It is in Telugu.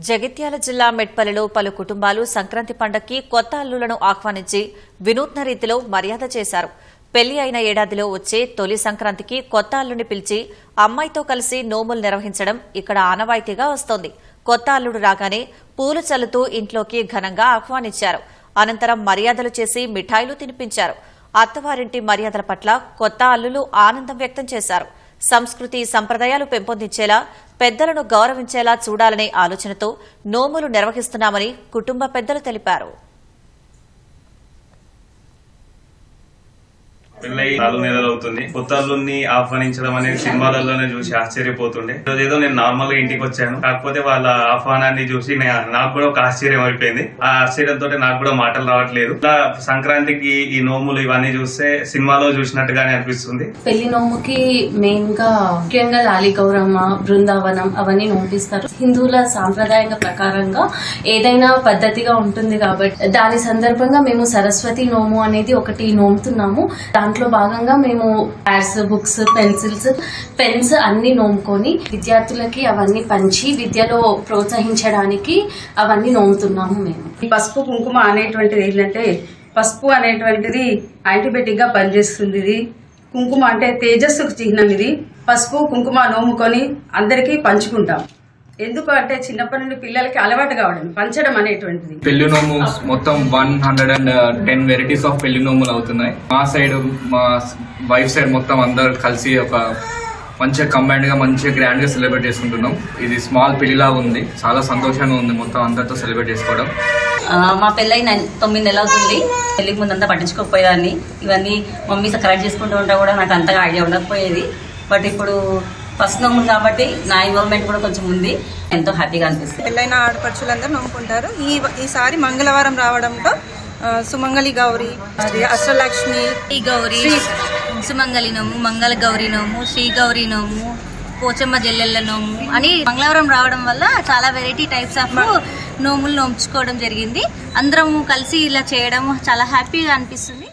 జగిత్యాల జిల్లా మెట్పల్లిలో పలు కుటుంబాలు సంక్రాంతి పండగకి కొత్త అల్లులను ఆహ్వానించి వినూత్న రీతిలో మర్యాద చేశారు. పెళ్లి అయిన ఏడాదిలో వచ్చే తొలి సంక్రాంతికి కొత్త అల్లుని పిలిచి అమ్మాయితో కలిసి నోములు నిర్వహించడం ఇక్కడ ఆనవాయితీగా వస్తోంది. కొత్త అల్లుడు రాగానే పూలు చల్లుతూ ఇంట్లోకి ఘనంగా ఆహ్వానించారు. అనంతరం మర్యాదలు చేసి మిఠాయిలు తినిపించారు. అత్తవారింటి మర్యాదల పట్ల కొత్త అల్లులు ఆనందం వ్యక్తం చేశారు. సంస్కృతి సంప్రదాయాలు పెంపొందించేలా పెద్దలను గౌరవించేలా చూడాలనే ఆలోచనతో నోములు నిర్వహిస్తున్నామని కుటుంబ పెద్దలు తెలిపారు. పెళ్ళై 4 నెలలు అవుతుంది. కొత్త అల్లుని ఆహ్వానించడం అనేది సినిమాలలోనే చూసి ఆశ్చర్యపోతుండే. ఏదో నేను నార్మల్ గా ఇంటికి వచ్చాను, కాకపోతే వాళ్ళ ఆహ్వానాన్ని చూసి నాకు కూడా ఒక ఆశ్చర్యం అయిపోయింది. ఆ ఆశ్చర్యంతో నాకు కూడా మాటలు రావట్లేదు. ఇలా సంక్రాంతికి ఈ నోములు ఇవన్నీ చూస్తే సినిమాలో చూసినట్టుగానే అనిపిస్తుంది. పెళ్లి నోముకి మెయిన్ గా ముఖ్యంగా లాలి గౌరమ్మ, బృందావనం అవన్నీ నోపిస్తారు. హిందువుల సాంప్రదాయంగా ప్రకారంగా ఏదైనా పద్ధతిగా ఉంటుంది కాబట్టి దాని సందర్భంగా మేము సరస్వతి నోము అనేది ఒకటి నోముతున్నాము. దాంట్లో భాగంగా మేము ప్యాడ్స్, బుక్స్, పెన్సిల్స్, పెన్స్ అన్ని నోముకొని విద్యార్థులకి అవన్నీ పంచి విద్యలో ప్రోత్సహించడానికి అవన్నీ నోముతున్నాము. మేము పసుపు కుంకుమ అనేటువంటిది ఏంటంటే, పసుపు అనేటువంటిది యాంటీబయాటిక్ గా పనిచేస్తుంది. ఇది కుంకుమ అంటే తేజస్సుకు చిహ్నం. ఇది పసుపు కుంకుమ నోముకొని అందరికీ పంచుకుంటాం. ఎందుకు అంటే చిన్నప్పటి నుండి పిల్లలకి అలవాటు కావడం పంచడం అనేటువంటిది. పెళ్లి నోము మొత్తం 110 వెరైటీస్ ఆఫ్ పెళ్లి నోములు అవుతున్నాయి. మా సైడ్, మా వైఫ్ సైడ్ మొత్తం అందరు కలిసి ఒక మంచిగా కంబైన్డ్ గా మంచిగా గ్రాండ్ గా సెలబ్రేట్ చేసుకుంటున్నాం. ఇది స్మాల్ పెళ్లిలా ఉంది, చాలా సంతోషంగా ఉంది మొత్తం అందరితో సెలబ్రేట్ చేసుకోవడం. మా పెళ్ళై 9 నెలలు అవుతుంది. పెళ్లికి ముందంతా పట్టించుకోకపోయేదాన్ని. ఇవన్నీ మమ్మీ కరెక్ట్ చేసుకుంటూ ఉంటా కూడా నాకు అంతగా ఐడియా ఉండకపోయేది. బట్ ఇప్పుడు ఫస్ట్ నోము కాబట్టి నా ఇన్వాల్వ్మెంట్ కూడా కొంచెం ఉంది. ఎంతో హ్యాపీగా అనిపిస్తుంది. పెళ్ళైన ఆడపడుచులందరూ నమ్ముకుంటారు. ఈసారి మంగళవారం రావడంతో సుమంగళి గౌరి, అష్టలక్ష్మి గౌరి, సుమంగళి నోము, మంగళ గౌరి నోము, శ్రీ గౌరి నోము, పోచమ్మ జల్లెళ్ళ నోము అని మంగళవారం రావడం వల్ల చాలా వెరైటీ టైప్స్ ఆఫ్ నోములు నోముకోవడం జరిగింది. అందరం కలిసి ఇలా చేయడం చాలా హ్యాపీగా అనిపిస్తుంది.